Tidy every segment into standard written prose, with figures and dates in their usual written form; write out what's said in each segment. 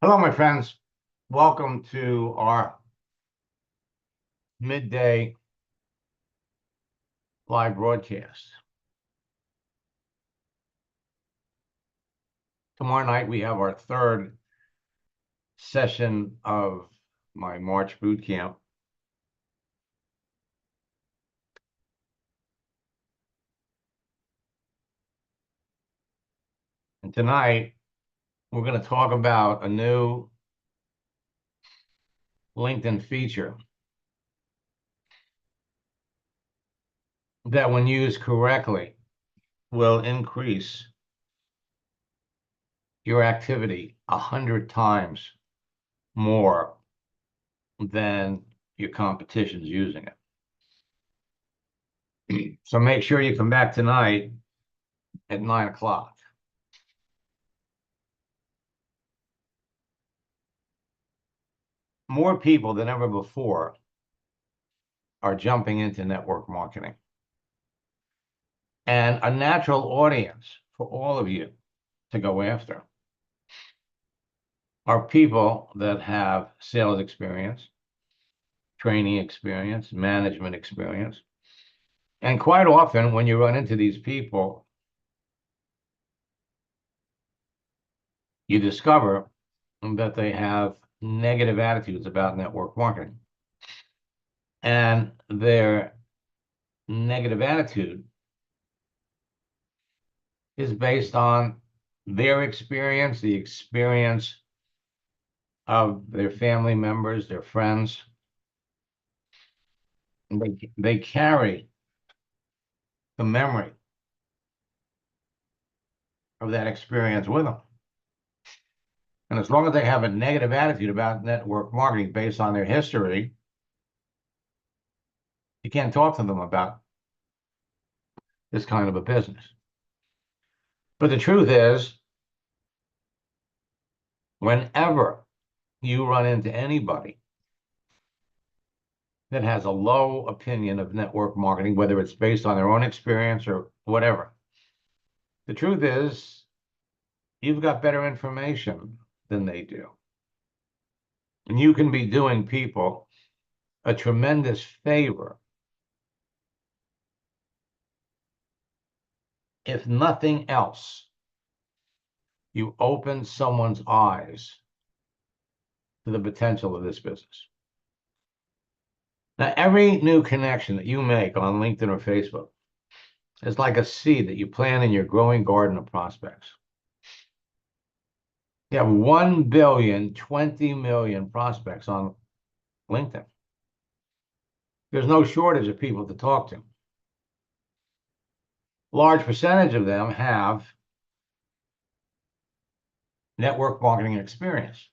Hello, my friends. Welcome to our midday live broadcast. Tomorrow night, we have our third session of my March boot camp. And tonight, we're going to talk about a new LinkedIn feature that, when used correctly, will increase your activity 100 times more than your competition's using it. So make sure you come back tonight at 9 o'clock. More people than ever before are jumping into network marketing. And a natural audience for all of you to go after are people that have sales experience, training experience, management experience. And quite often, when you run into these people, you discover that they have negative attitudes about network marketing. And their negative attitude is based on their experience, the experience of their family members, their friends. And they carry the memory of that experience with them. And as long as they have a negative attitude about network marketing based on their history, you can't talk to them about this kind of a business. But the truth is, whenever you run into anybody that has a low opinion of network marketing, whether it's based on their own experience or whatever, the truth is, you've got better information than they do. And you can be doing people a tremendous favor, if nothing else. You open someone's eyes to the potential of this business. Now, every new connection that you make on LinkedIn or Facebook is like a seed that you plant in your growing garden of prospects. You have 1 billion, 20 million prospects on LinkedIn. There's no shortage of people to talk to. Large percentage of them have network marketing experience.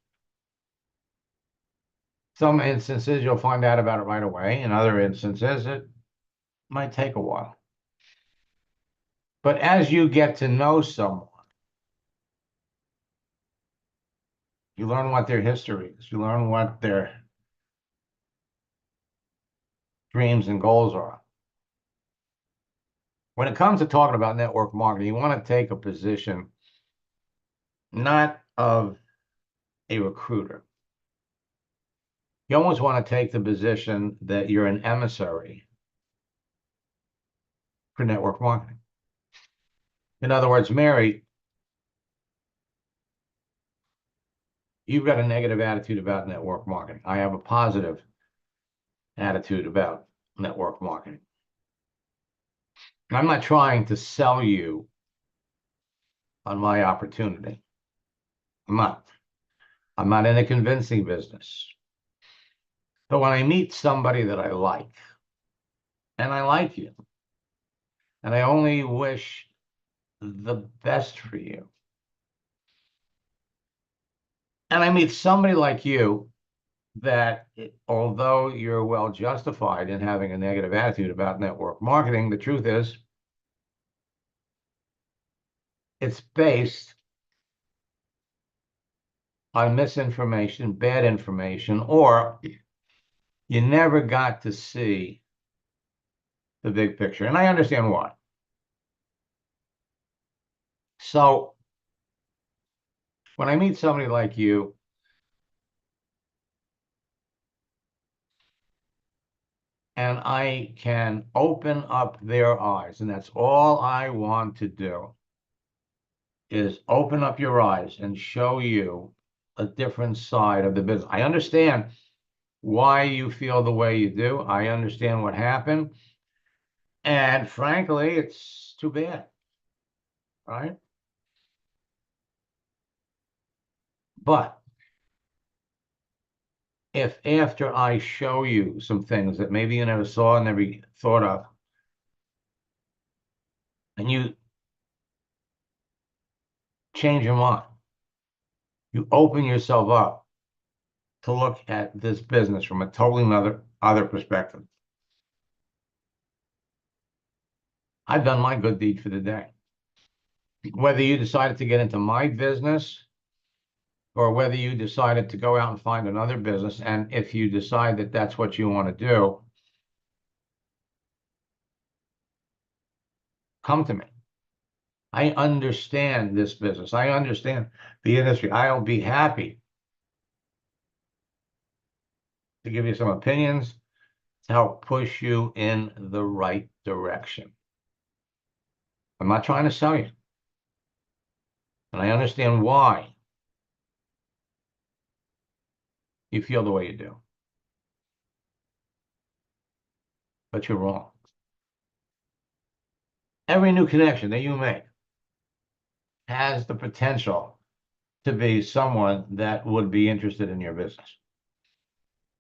Some instances, you'll find out about it right away. In other instances, it might take a while. But as you get to know someone, you learn what their history is. You learn what their dreams and goals are. When it comes to talking about network marketing, you want to take a position not of a recruiter. You almost want to take the position that you're an emissary for network marketing. In other words, Mary, you've got a negative attitude about network marketing. I have a positive attitude about network marketing. I'm not trying to sell you on my opportunity. I'm not. I'm not in a convincing business. But when I meet somebody that I like, and I like you, and I only wish the best for you, and I meet somebody like you that, although you're well justified in having a negative attitude about network marketing, the truth is it's based on misinformation, bad information, or you never got to see the big picture. And I understand why. So when I meet somebody like you, and I can open up their eyes, and that's all I want to do, is open up your eyes and show you a different side of the business. I understand why you feel the way you do. I understand what happened. And frankly, it's too bad, right? But if after I show you some things that maybe you never saw, never thought of, and you change your mind, you open yourself up to look at this business from a totally other perspective, I've done my good deed for the day. Whether you decided to get into my business or whether you decided to go out and find another business, and if you decide that that's what you want to do, come to me. I understand this business. I understand the industry. I'll be happy to give you some opinions to help push you in the right direction. I'm not trying to sell you. And I understand why you feel the way you do. But you're wrong. Every new connection that you make has the potential to be someone that would be interested in your business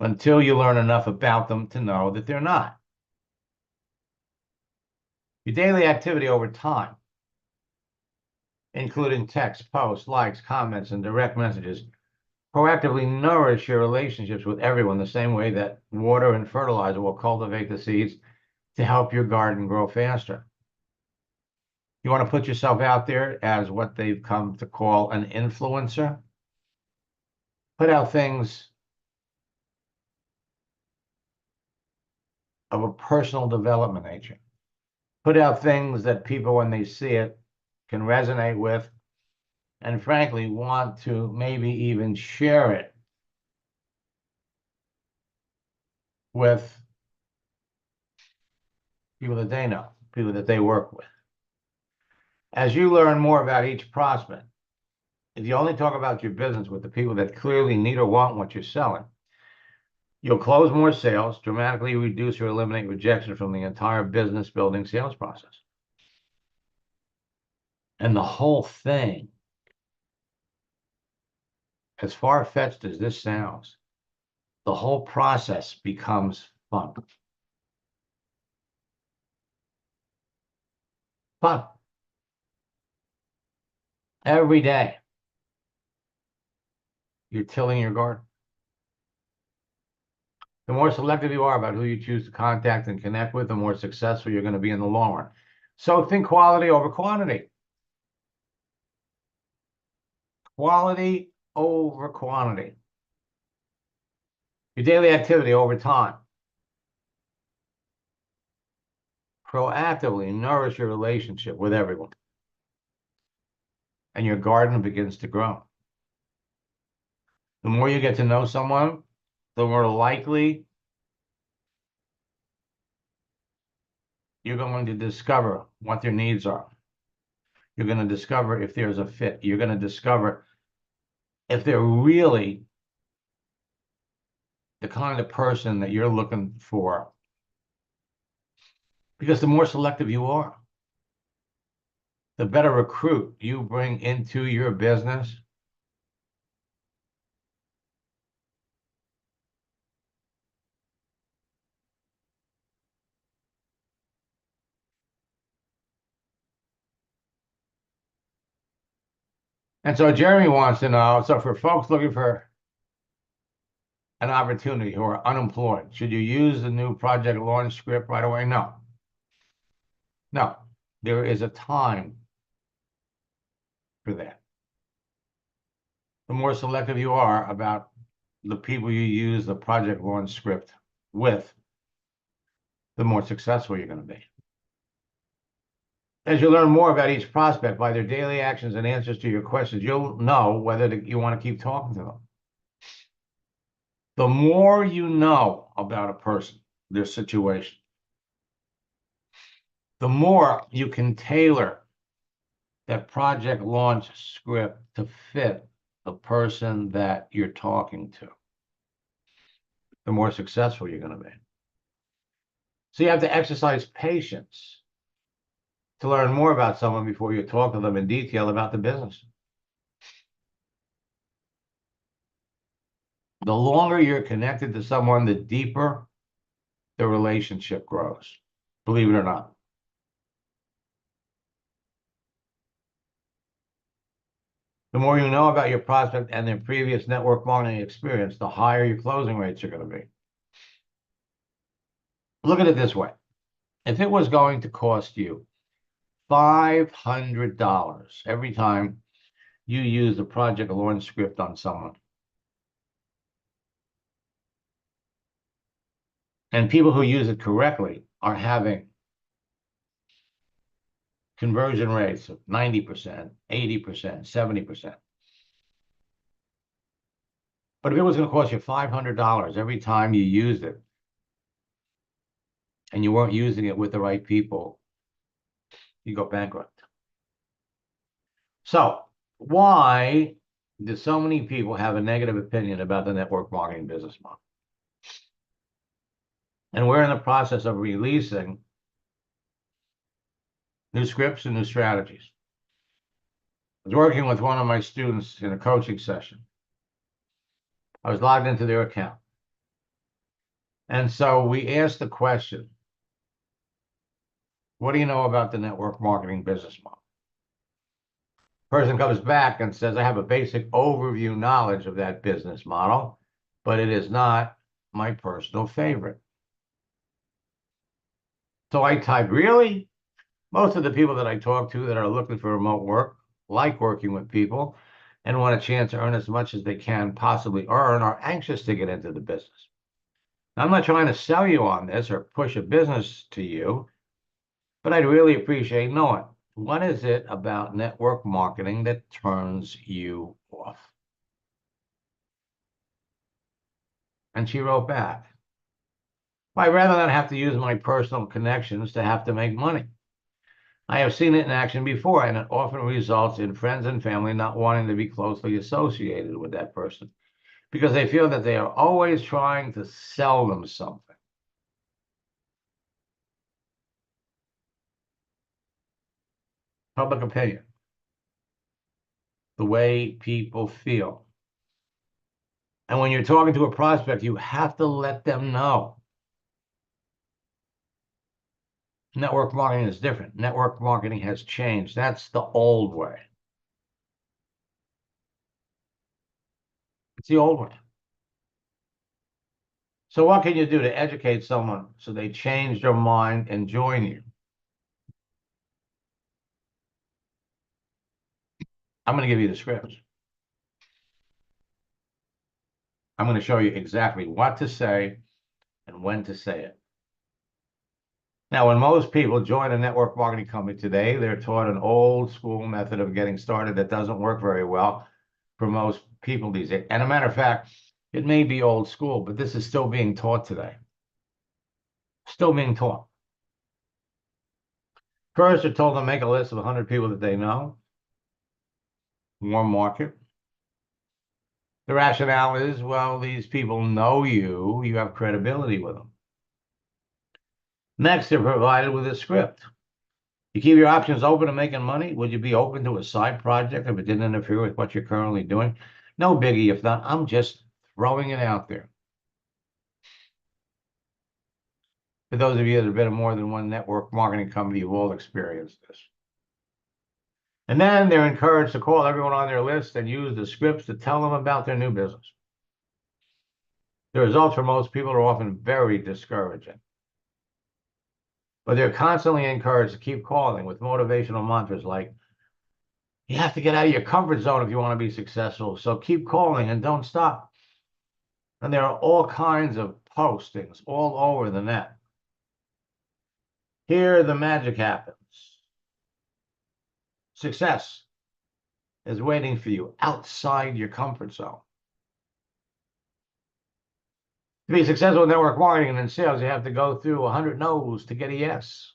until you learn enough about them to know that they're not. Your daily activity over time, including text, posts, likes, comments, and direct messages, proactively nourish your relationships with everyone the same way that water and fertilizer will cultivate the seeds to help your garden grow faster. You want to put yourself out there as what they've come to call an influencer? Put out things of a personal development nature. Put out things that people, when they see it, can resonate with, and frankly, want to maybe even share it with people that they know, people that they work with. As you learn more about each prospect, if you only talk about your business with the people that clearly need or want what you're selling, you'll close more sales, dramatically reduce or eliminate rejection from the entire business building sales process. And the whole thing, as far-fetched as this sounds, the whole process becomes fun. Fun. Every day, you're tilling your garden. The more selective you are about who you choose to contact and connect with, the more successful you're going to be in the long run. So think quality over quantity. Quality over quantity. Your daily activity over time. Proactively nourish your relationship with everyone. And your garden begins to grow. The more you get to know someone, the more likely you're going to discover what their needs are. You're going to discover if there's a fit. You're going to discover if they're really the kind of person that you're looking for. Because the more selective you are, the better recruit you bring into your business. And so Jeremy wants to know, so for folks looking for an opportunity who are unemployed, should you use the new project launch script right away? No. No. There is a time for that. The more selective you are about the people you use the project launch script with, the more successful you're going to be. As you learn more about each prospect by their daily actions and answers to your questions, you'll know whether you want to keep talking to them. The more you know about a person, their situation. The more you can tailor that project launch script to fit the person that you're talking to, the more successful you're going to be. So you have to exercise patience to learn more about someone before you talk to them in detail about the business. The longer you're connected to someone, the deeper the relationship grows, believe it or not. The more you know about your prospect and their previous network marketing experience, the higher your closing rates are going to be. Look at it this way. If it was going to cost you $500 every time you use the project launch script on someone, and people who use it correctly are having conversion rates of 90%, 80%, 70%. But if it was going to cost you $500 every time you used it, and you weren't using it with the right people, you go bankrupt. So why do so many people have a negative opinion about the network marketing business model? And we're in the process of releasing new scripts and new strategies. I was working with one of my students in a coaching session. I was logged into their account. And so we asked the question, what do you know about the network marketing business model? Person comes back and says, I have a basic overview knowledge of that business model, but it is not my personal favorite. So I type, really? Most of the people that I talk to that are looking for remote work like working with people and want a chance to earn as much as they can possibly earn are anxious to get into the business. Now, I'm not trying to sell you on this or push a business to you, but I'd really appreciate knowing, what is it about network marketing that turns you off? And she wrote back, well, I'd rather not have to use my personal connections to have to make money. I have seen it in action before, and it often results in friends and family not wanting to be closely associated with that person because they feel that they are always trying to sell them something. Public opinion, the way people feel. And when you're talking to a prospect, you have to let them know. Network marketing is different. Network marketing has changed. That's the old way. It's the old way. So what can you do to educate someone so they change their mind and join you? I'm going to give you the scripts. I'm going to show you exactly what to say and when to say it. Now, when most people join a network marketing company today, they're taught an old school method of getting started that doesn't work very well for most people these days. And a matter of fact, it may be old school, but this is still being taught today. Still being taught. First, they're told to make a list of 100 people that they know. Warm market. The rationale is, well, these people know you. You have credibility with them. Next, they're provided with a script. You keep your options open to making money. Would you be open to a side project if it didn't interfere with what you're currently doing? No biggie if not. I'm just throwing it out there. For those of you that have been in more than one network marketing company, you've all experienced this. And then they're encouraged to call everyone on their list and use the scripts to tell them about their new business. The results for most people are often very discouraging. But they're constantly encouraged to keep calling with motivational mantras like, you have to get out of your comfort zone if you want to be successful, so keep calling and don't stop. And there are all kinds of postings all over the net. Here, the magic happens. Success is waiting for you outside your comfort zone. To be successful in network marketing and in sales, you have to go through 100 no's to get a yes.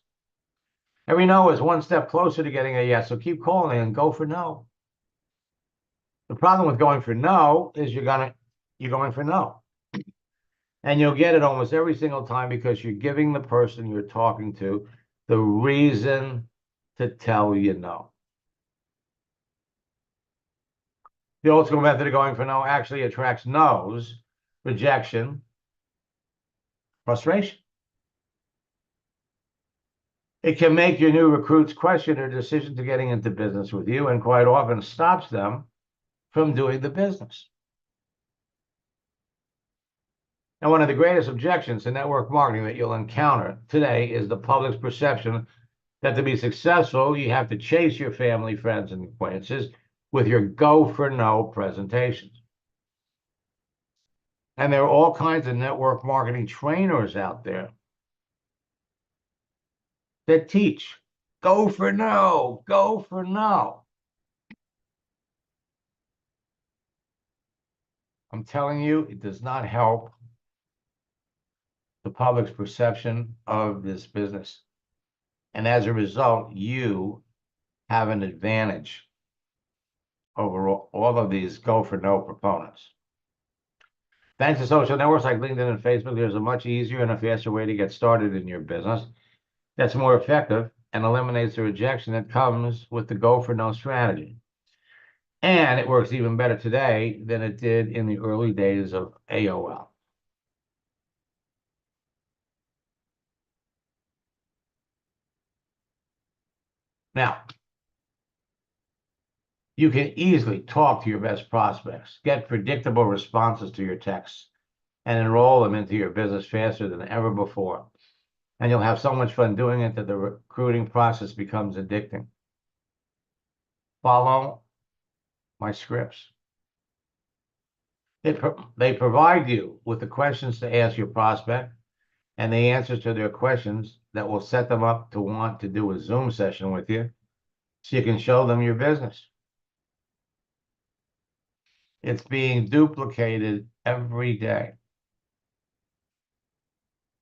Every no is one step closer to getting a yes, so keep calling and go for no. The problem with going for no is you're going for no. And you'll get it almost every single time because you're giving the person you're talking to the reason to tell you no. The old school method of going for no actually attracts no's, rejection, frustration. It can make your new recruits question their decision to getting into business with you, and quite often stops them from doing the business. And one of the greatest objections to network marketing that you'll encounter today is the public's perception that to be successful, you have to chase your family, friends, and acquaintances with your go for no presentations. And there are all kinds of network marketing trainers out there that teach go for no, go for no. I'm telling you, it does not help the public's perception of this business. And as a result, you have an advantage over all of these go for no proponents. Thanks to social networks like LinkedIn and Facebook, there's a much easier and a faster way to get started in your business that's more effective and eliminates the rejection that comes with the go for no strategy. And it works even better today than it did in the early days of AOL. Now, you can easily talk to your best prospects, get predictable responses to your texts, and enroll them into your business faster than ever before. And you'll have so much fun doing it that the recruiting process becomes addicting. Follow my scripts. They provide you with the questions to ask your prospect and the answers to their questions that will set them up to want to do a Zoom session with you so you can show them your business. It's being duplicated every day.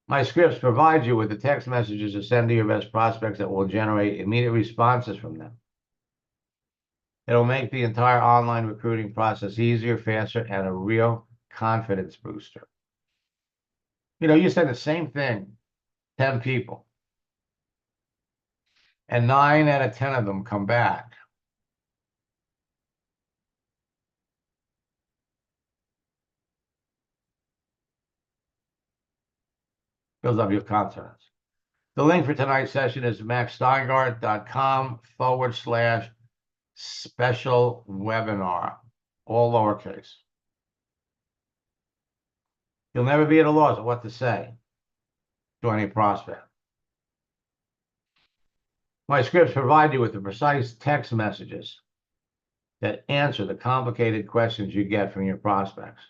My scripts provide you with the text messages to send to your best prospects that will generate immediate responses from them. It'll make the entire online recruiting process easier, faster, and a real confidence booster. You know, you said the same thing, 10 people, and 9 out of 10 of them come back. Builds up your confidence. The link for tonight's session is maxsteingart.com/special webinar, all lowercase. You'll never be at a loss of what to say to any prospect. My scripts provide you with the precise text messages that answer the complicated questions you get from your prospects.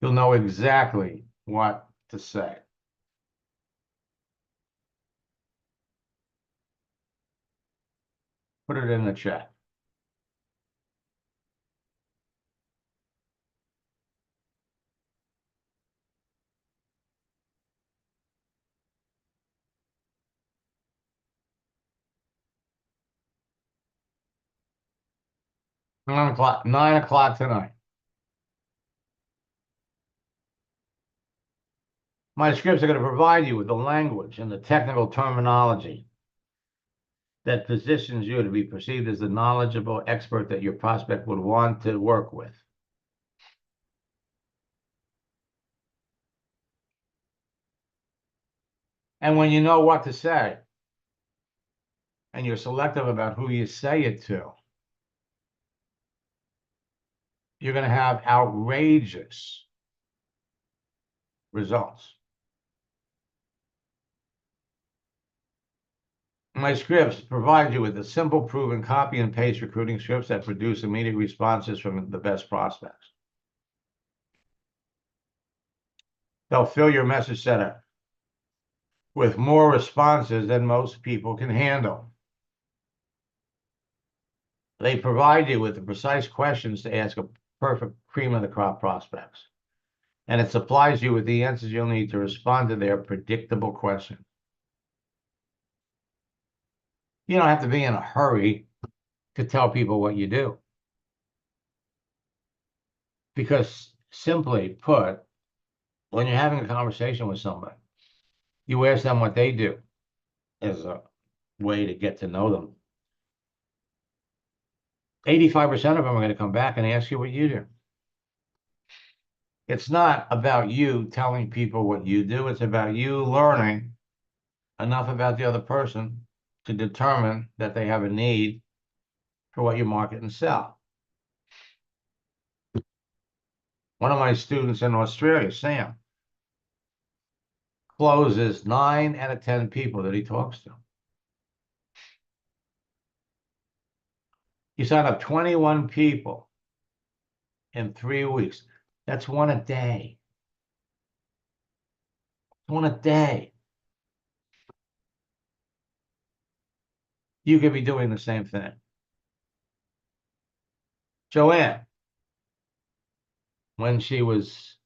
You'll know exactly what to say. Put it in the chat. Nine o'clock tonight. My scripts are going to provide you with the language and the technical terminology that positions you to be perceived as the knowledgeable expert that your prospect would want to work with. And when you know what to say, and you're selective about who you say it to, you're going to have outrageous results. My scripts provide you with a simple, proven copy and paste recruiting scripts that produce immediate responses from the best prospects. They'll fill your message center with more responses than most people can handle. They provide you with the precise questions to ask a perfect cream of the crop prospects. and it supplies you with the answers you'll need to respond to their predictable questions. You don't have to be in a hurry to tell people what you do. Because simply put, when you're having a conversation with somebody, you ask them what they do as a way to get to know them. 85% of them are going to come back and ask you what you do. It's not about you telling people what you do. It's about you learning enough about the other person to determine that they have a need for what you market and sell. One of my students in Australia, Sam, closes 9 out of 10 people that he talks to. He signed up 21 people in 3 weeks. That's one a day. One a day. You could be doing the same thing. Joanne, when she was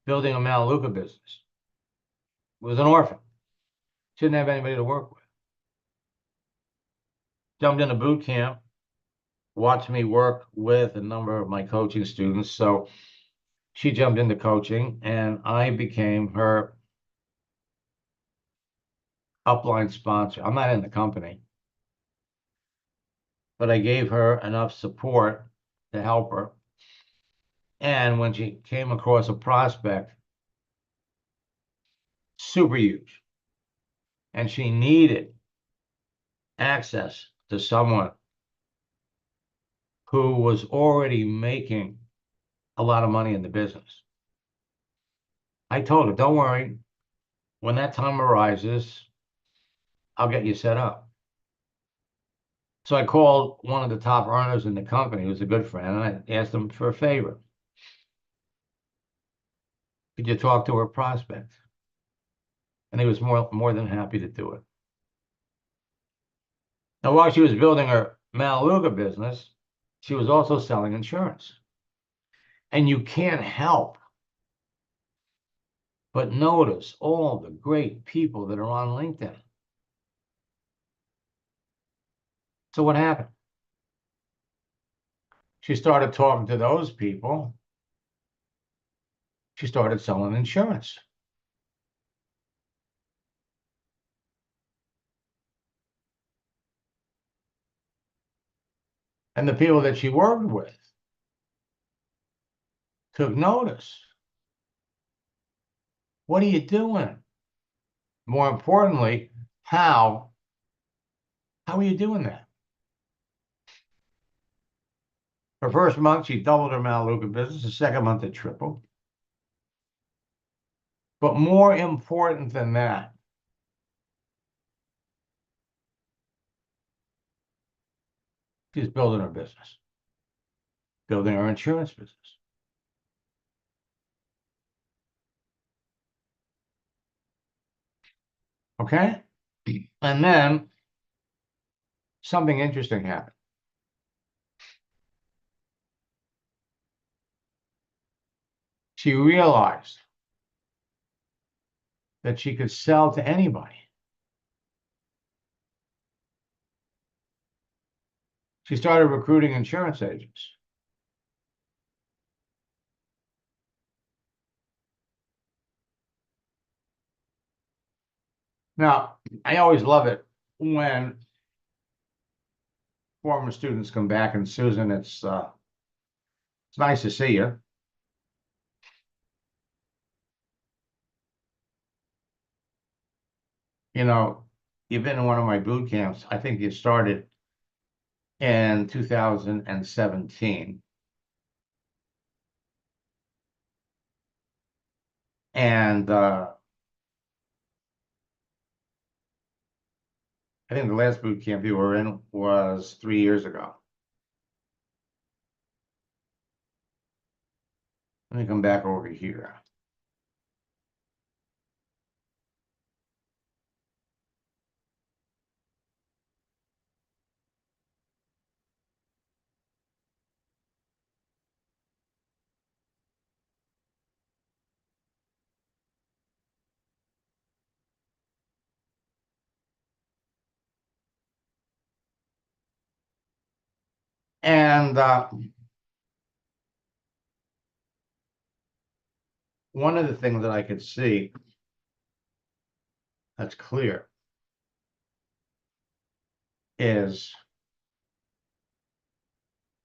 building a Melaleuca business, was an orphan. She didn't have anybody to work with. Jumped into boot camp, watched me work with a number of my coaching students. So she jumped into coaching, and I became her upline sponsor. I'm not in the company, but I gave her enough support to help her. And when she came across a prospect, super huge, and she needed access to someone who was already making a lot of money in the business, I told her, don't worry, when that time arises, I'll get you set up. So I called one of the top earners in the company, who was a good friend, and I asked him for a favor. Could you talk to her prospect? And he was more than happy to do it. Now, while she was building her Melaleuca business, she was also selling insurance. And you can't help but notice all the great people that are on LinkedIn. So what happened? She started talking to those people. She started selling insurance. And the people that she worked with took notice. What are you doing? More importantly, how are you doing that? Her first month, she doubled her Melaleuca business. The second month, it tripled. But more important than that, she's building her business, building her insurance business. Okay? And then something interesting happened. She realized that she could sell to anybody. She started recruiting insurance agents. Now, I always love it when former students come back, and Susan, it's nice to see you. You know, you've been in one of my boot camps. I think you started in 2017. And I think the last boot camp you were in was 3 years ago. Let me come back over here. And one of the things that I could see that's clear is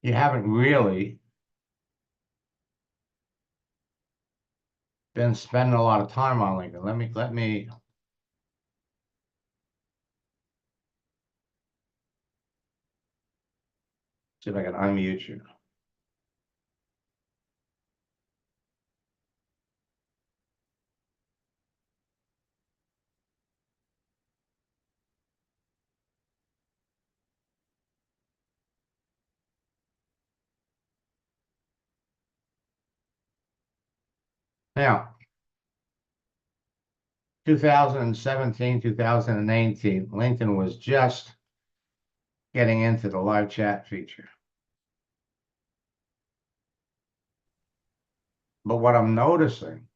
you haven't really been spending a lot of time on LinkedIn. Let me see if I can unmute you. Now, 2017, 2018, LinkedIn was just getting into the live chat feature. But what I'm noticing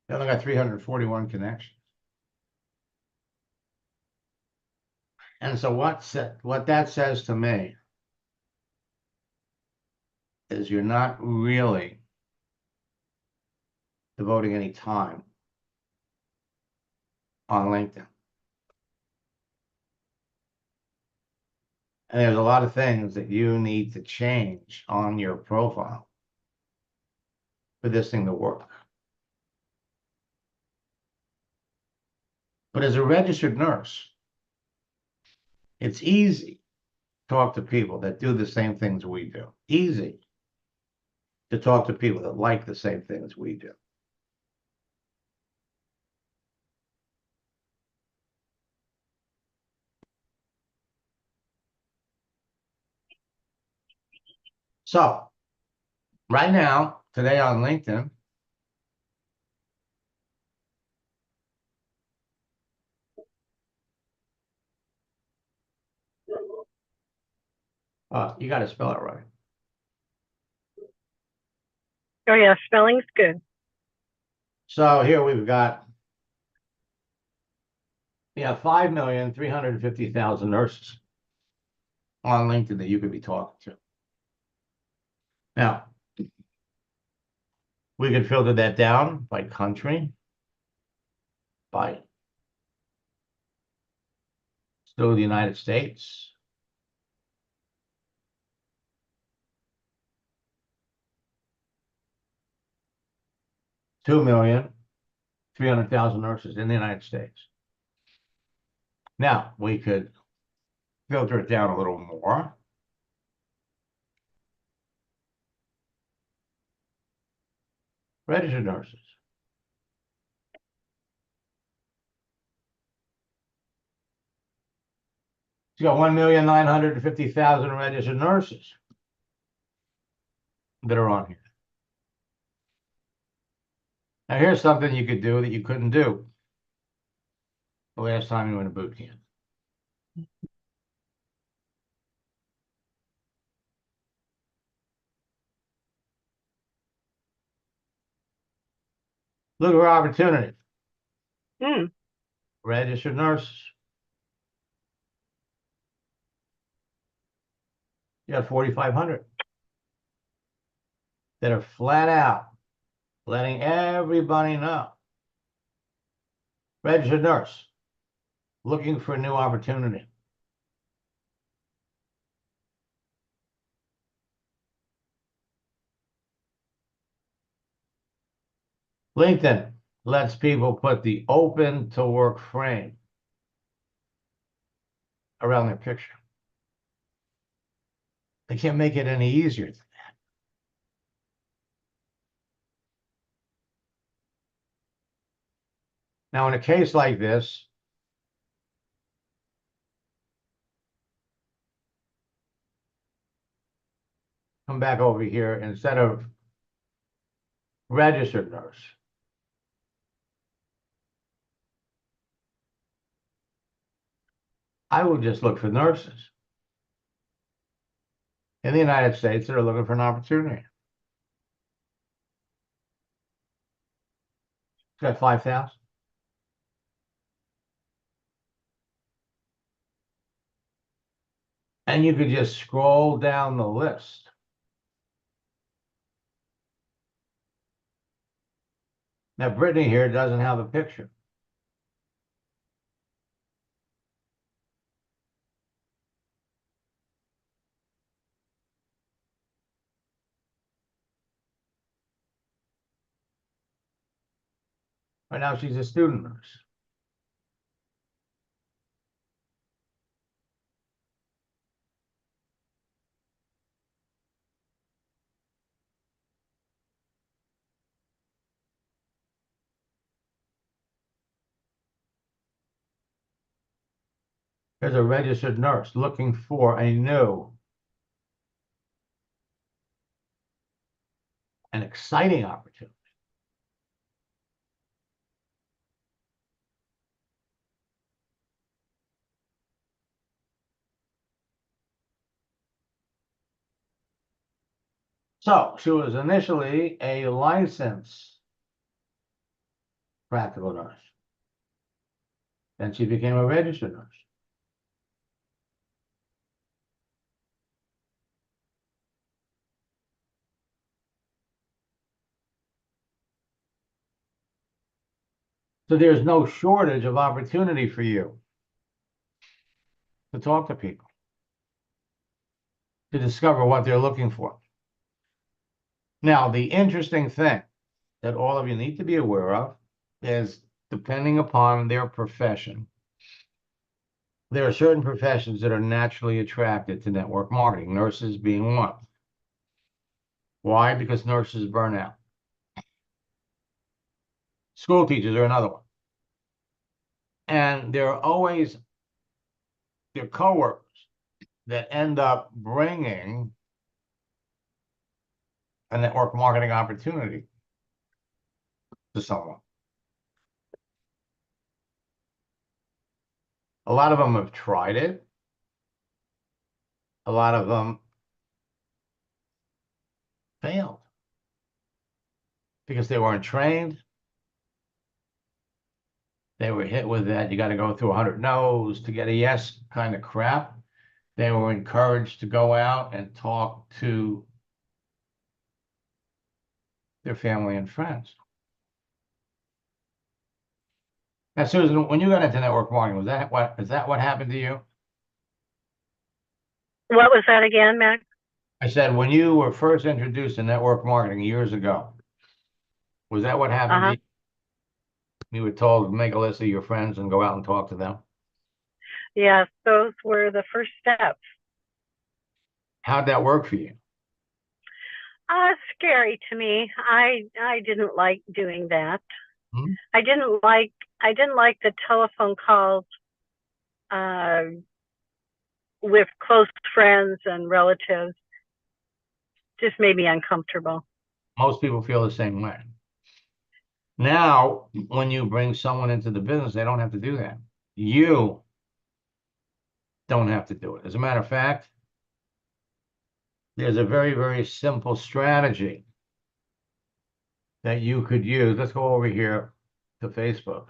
they only got 341 connections. And so what that says to me is you're not really devoting any time on LinkedIn. And there's a lot of things that you need to change on your profile for this thing to work. But as a registered nurse, it's easy to talk to people that do the same things we do. Easy to talk to people that like the same things we do. So right now, today on LinkedIn, you got to spell it right. Oh yeah, spelling's good. So here we've got 5,350,000 nurses on LinkedIn that you could be talking to. Now, we could filter that down by country, by still the United States. $2,300,000 nurses in the United States. Now, we could filter it down a little more. Registered nurses. You got 1,950,000 registered nurses that are on here. Now, here's something you could do that you couldn't do the last time you went to boot camp. Look for opportunity. Registered nurses. You got 4,500 that are flat out letting everybody know. Registered nurse, looking for a new opportunity. LinkedIn lets people put the open to work frame around their picture. They can't make it any easier than that. Now, in a case like this, come back over here, instead of registered nurse, I would just look for nurses in the United States that are looking for an opportunity. Got 5,000. And you could just scroll down the list. Now, Brittany here doesn't have a picture. Right now, she's a student nurse. There's a registered nurse looking for a new and exciting opportunity. So she was initially a licensed practical nurse. Then she became a registered nurse. So there's no shortage of opportunity for you to talk to people, to discover what they're looking for. Now, the interesting thing that all of you need to be aware of is, depending upon their profession, there are certain professions that are naturally attracted to network marketing, nurses being one. Why? Because nurses burn out. School teachers are another one. And there are always their coworkers that end up bringing a network marketing opportunity to someone. A lot of them have tried it. A lot of them failed because they weren't trained. They were hit with that, you got to go through 100 no's to get a yes kind of crap. They were encouraged to go out and talk to their family and friends. Now, Susan, when you got into network marketing, is that what happened to you? What was that again, Mac? I said, when you were first introduced to network marketing years ago, was that what happened to you? You were told to make a list of your friends and go out and talk to them? Yes, those were the first steps. How'd that work for you? Scary to me. I didn't like doing that. Hmm? I didn't like the telephone calls with close friends and relatives. Just made me uncomfortable. Most people feel the same way. Now, when you bring someone into the business, they don't have to do that. You don't have to do it. As a matter of fact, there's a very, very simple strategy that you could use. Let's go over here to Facebook.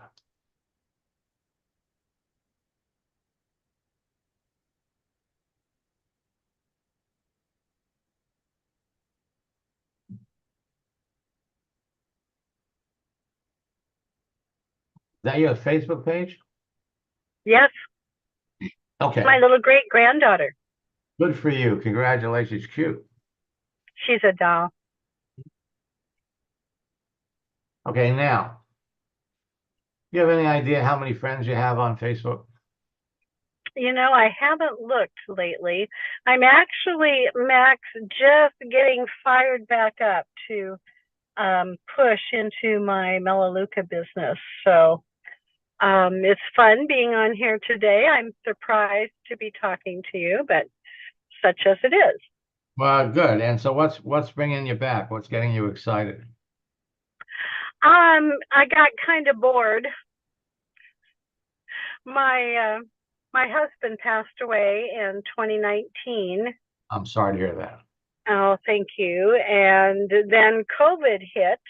Is that your Facebook page? Yes, Okay. my little great granddaughter. Good for you. Congratulations. Cute. She's a doll. Okay, now, you have any idea how many friends you have on Facebook? I haven't looked lately. I'm actually, Max, just getting fired back up to push into my Melaleuca business. So it's fun being on here today. I'm surprised to be talking to you, but such as it is. Well, good. And so what's bringing you back? What's getting you excited? I got kind of bored. My husband passed away in 2019. I'm sorry to hear that. Oh, thank you. And then COVID hit.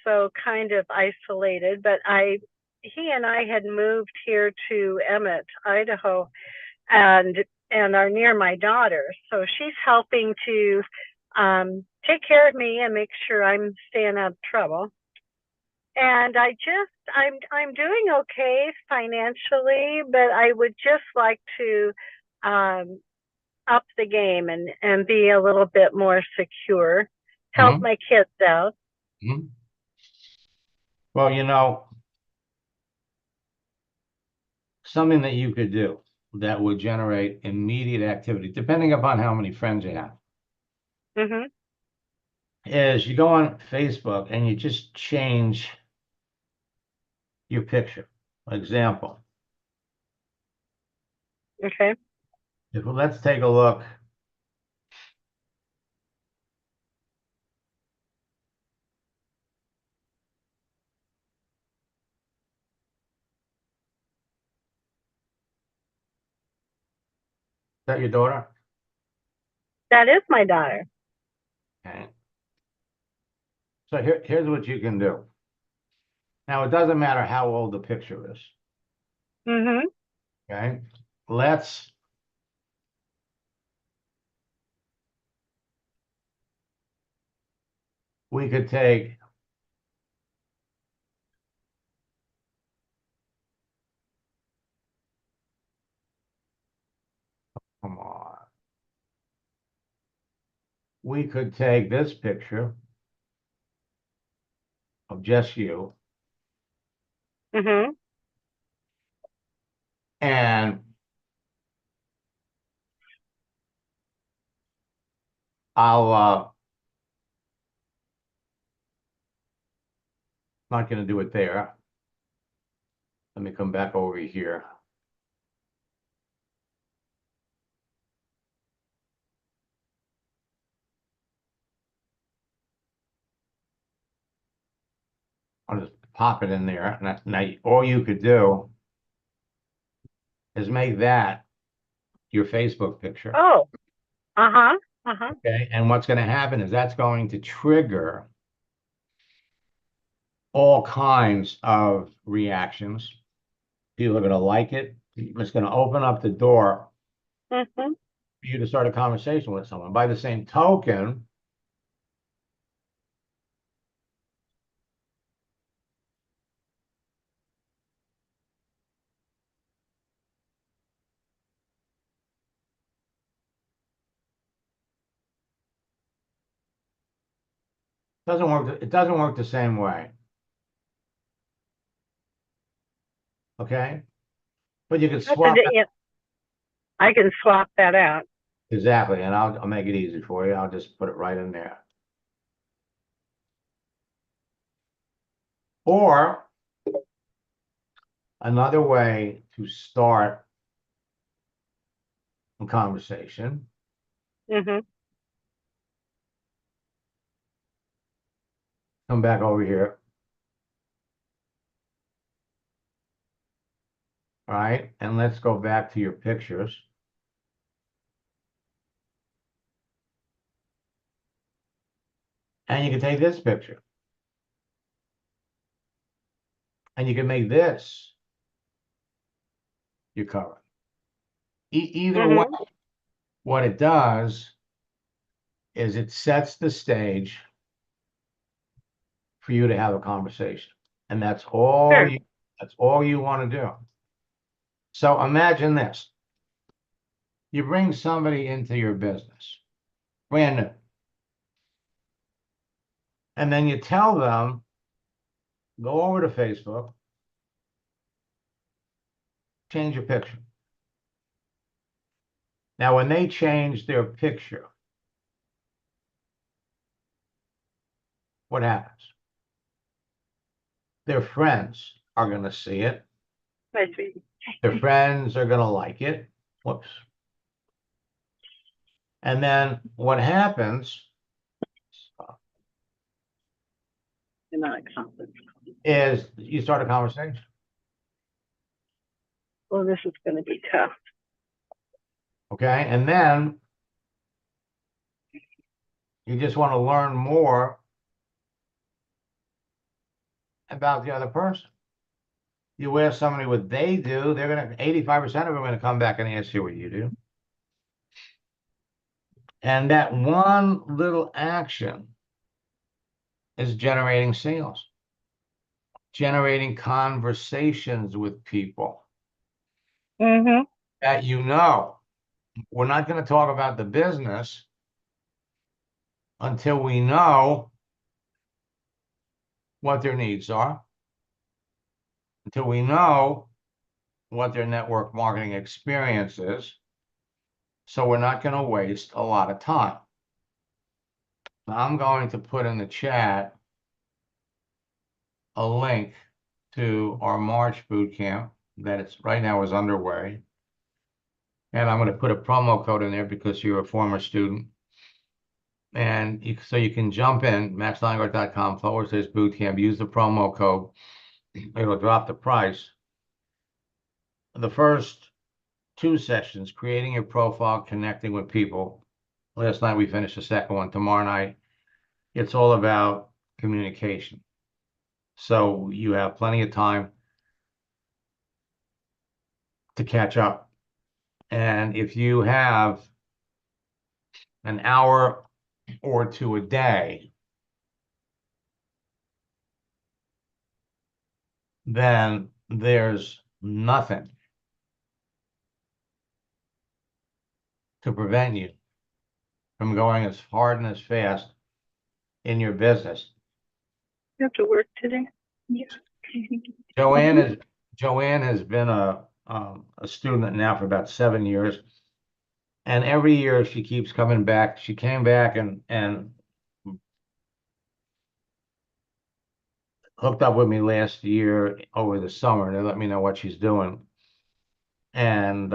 so kind of isolated, but he and I had moved here to Emmett, Idaho, and are near my daughter. So she's helping to take care of me and make sure I'm staying out of trouble. And I'm doing okay financially, but I would just like to up the game and be a little bit more secure, help my kids out. Well, you know, something that you could do that would generate immediate activity, depending upon how many friends you have, is you go on Facebook and you just change your picture. Example. Okay. Let's take a look. Is that your daughter? That is my daughter. Okay. So here's what you can do. Now, it doesn't matter how old the picture is. Okay. We could take come on. We could take this picture of just you. And I'll not going to do it there. Let me come back over here. I'll just pop it in there. Now, all you could do is make that your Facebook picture. Oh, Okay. And what's going to happen is that's going to trigger all kinds of reactions. People are going to like it. It's going to open up the door for you to start a conversation with someone. By the same token, it doesn't work the same way. Okay? But you can swap that. I can swap that out. Exactly, and I'll make it easy for you. I'll just put it right in there. Or another way to start a conversation. Come back over here. All right, and let's go back to your pictures. And you can take this picture. And you can make this your cover. Either way, what it does is it sets the stage for you to have a conversation. And that's all you want to do. So imagine this. You bring somebody into your business, brand new. And then you tell them, go over to Facebook, change your picture. Now, when they change their picture, what happens? Their friends are going to see it. Their friends are going to like it. Whoops. And then what happens is you start a conversation. Well, this is going to be tough. Okay. And then you just want to learn more about the other person. You ask somebody what they do, they're going to, 85% of them are going to come back and ask you what you do. And that one little action is generating sales, generating conversations with people that you know. We're not going to talk about the business until we know what their needs are, until we know what their network marketing experience is. So we're not going to waste a lot of time. I'm going to put in the chat a link to our March boot camp that it's right now is underway. And I'm going to put a promo code in there because you're a former student. And so you can jump in, maxleinegart.com/bootcamp, use the promo code. It'll drop the price. The first 2 sessions, creating your profile, connecting with people. Last night we finished the second one. Tomorrow night, it's all about communication. So you have plenty of time to catch up. And if you have an hour or 2 a day, then there's nothing to prevent you from going as hard and as fast in your business. You have to work today? Yes. Joanne has been a student now for about 7 years. And every year she keeps coming back. She came back and hooked up with me last year over the summer to let me know what she's doing. And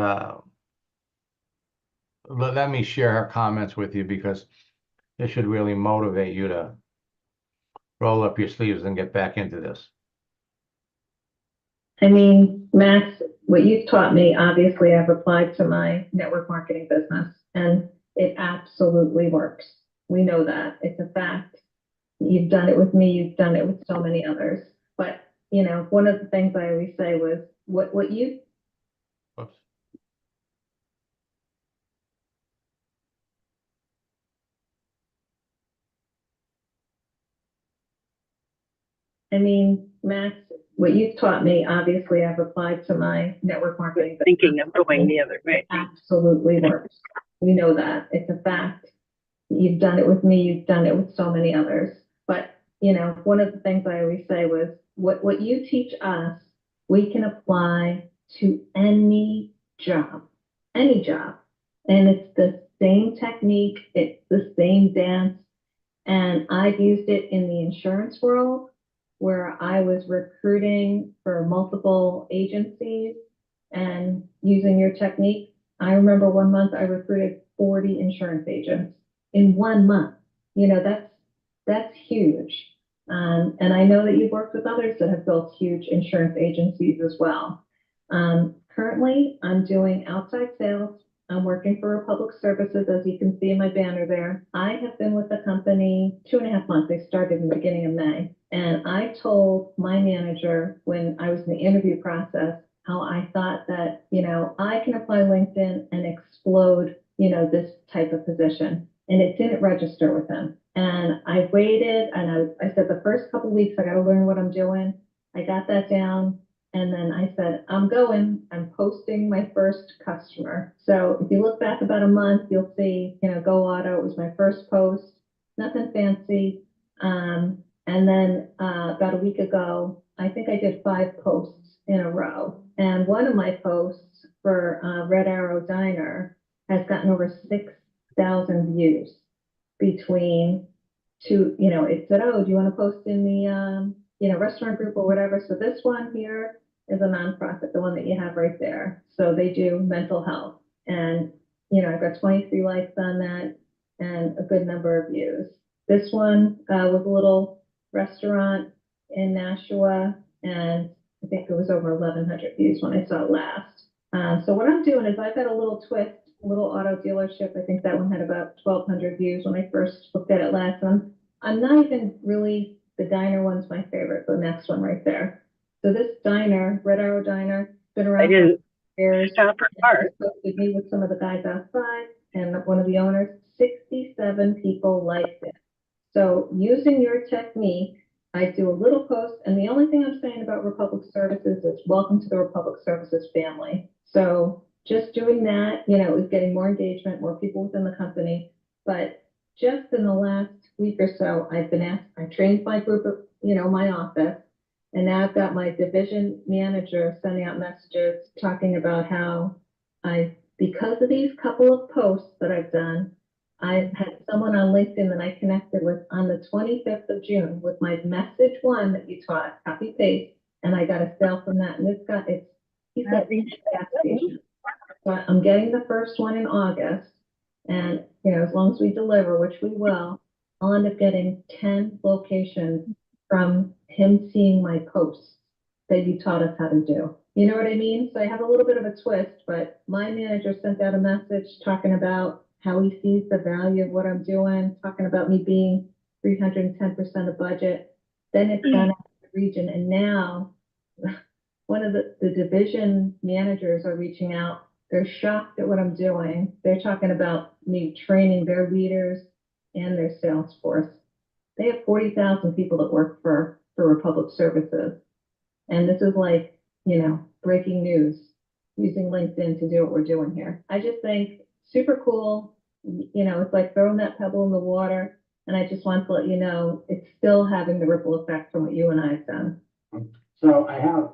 let me share her comments with you because this should really motivate you to roll up your sleeves and get back into this. I mean, Max, what you've taught me, obviously I've applied to my network marketing business and it absolutely works. We know that. It's a fact. You've done it with me. You've done it with so many others. But, you know, one of the things I always say was what you... Oops. I mean, Max, what you've taught me, obviously I've applied to my network marketing business. Thinking of going the other way. Absolutely works. We know that. It's a fact. You've done it with me. You've done it with so many others. But, you know, one of the things I always say was what you teach us, we can apply to any job. And it's the same technique. It's the same dance. And I've used it in the insurance world where I was recruiting for multiple agencies and using your technique. I remember one month I recruited 40 insurance agents in 1 month. You know, that's huge. And I know that you've worked with others that have built huge insurance agencies as well. Currently, I'm doing outside sales. I'm working for Republic Services, as you can see in my banner there. I have been with the company 2.5 months. I started in the beginning of May. And I told my manager when I was in the interview process how I thought that, you know, I can apply LinkedIn and explode, you know, this type of position. And it didn't register with him. And I waited and I said the first couple of weeks, I got to learn what I'm doing. I got that down. And then I said, I'm posting my first customer. So if you look back about a month, you'll see, you know, Go Auto, it was my first post, nothing fancy. And then about a week ago, I think I did 5 posts in a row. And one of my posts for Red Arrow Diner has gotten over 6,000 views between 2, you know, it said, oh, do you want to post in the, you know, restaurant group or whatever? So this one here is a nonprofit, the one that you have right there. So they do mental health. And, you know, I've got 23 likes on that and a good number of views. This one was a little restaurant in Nashua, and I think it was over 1,100 views when I saw it last. So what I'm doing is I've got a little twist, a little auto dealership. I think that one had about 1,200 views when I first looked at it last. I'm not even really The diner one's my favorite, the next one right there. So this diner, Red Arrow Diner, been I around didn't for years. stop her cart. Posted me with some of the guys outside and one of the owners, 67 people liked it. So using your technique, I do a little post, and the only thing I'm saying about Republic Services is welcome to the Republic Services family. So just doing that, you know, is getting more engagement, more people within the company. But just in the last week or so, I've been asked, I trained my group of, you know, my office, and now I've got my division manager sending out messages talking about how because of these couple of posts that I've done, I've had someone on LinkedIn that I connected with on the 25th of June with my message one that you taught, copy paste, and I got a sale from that. And he's got gas station. So I'm getting the first one in August, and you know, as long as we deliver, which we will, I'll end up getting 10 locations from him seeing my posts that you taught us how to do. You know what I mean? So I have a little bit of a twist, but my manager sent out a message talking about how he sees the value of what I'm doing, talking about me being 310% of budget. Then it's gone out to the region, and now one of the division managers are reaching out. They're shocked at what I'm doing. They're talking about me training their leaders and their sales force. They have 40,000 people that work for Republic Services. And this is like, you know, breaking news, using LinkedIn to do what we're doing here. I just think super cool. You know, it's like throwing that pebble in the water. And I just want to let you know, it's still having the ripple effect from what you and I have done. So I have,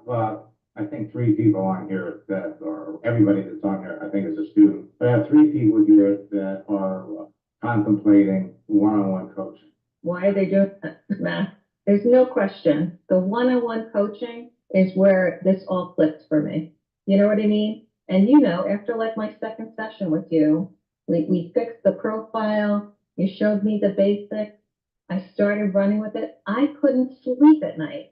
I think 3 people on here that are, everybody that's on here, I think is a student. But I have 3 people here that are contemplating one-on-one coaching. Why are they doing that, Matt? There's no question. The one-on-one coaching is where this all clicked for me. You know what I mean? And you know, after like my second session with you, we fixed the profile. You showed me the basics. I started running with it. I couldn't sleep at night.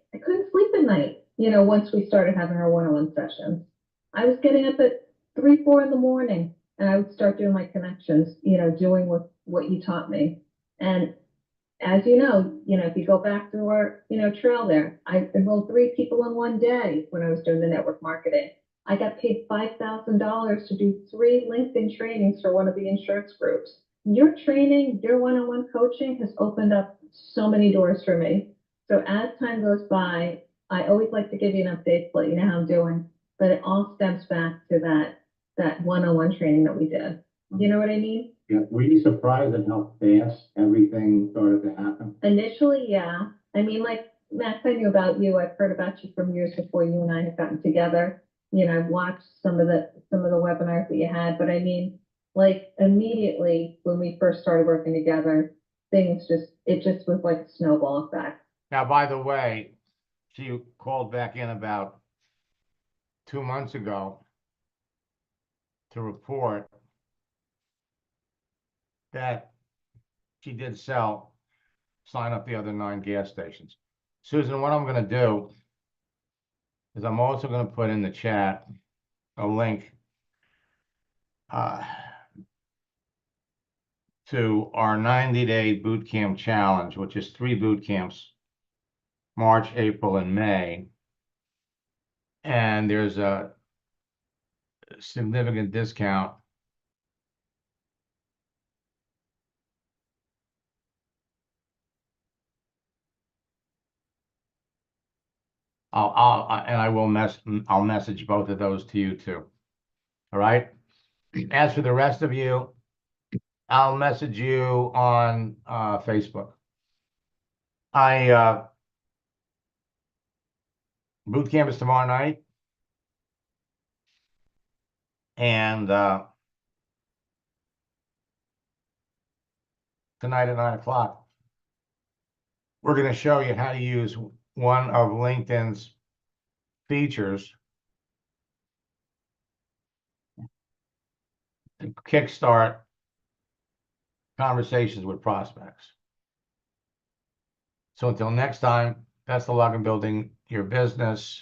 You know, once we started having our one-on-one sessions, I was getting up at 3, 4 in the morning, and I would start doing my connections, you know, doing what you taught me. And as you know, if you go back through our, you know, trail there, I enrolled 3 people in one day when I was doing the network marketing. I got paid $5,000 to do 3 LinkedIn trainings for one of the insurance groups. Your training, your one-on-one coaching has opened up so many doors for me. So as time goes by, I always like to give you an update, let you know how I'm doing, but it all stems back to that one-on-one training that we did. You know what I mean? Yeah. Were you surprised at how fast everything started to happen? Initially, yeah. I mean, like, Max, I knew about you. I've heard about you from years before you and I had gotten together. You know, I've watched some of the webinars that you had, but I mean, like, immediately when we first started working together, it just was like a snowball effect. Now, by the way, she called back in about 2 months ago to report that she did sign up the other 9 gas stations. Susan, what I'm going to do is I'm also going to put in the chat a link to our 90-day boot camp challenge, which is 3 boot camps, March, April, and May. And there's a significant discount. I'll message both of those to you too. All right. As for the rest of you, I'll message you on Facebook. Boot camp is tomorrow night, and tonight at 9 o'clock, we're going to show you how to use one of LinkedIn's features to kickstart conversations with prospects. So until next time, best of luck in building your business.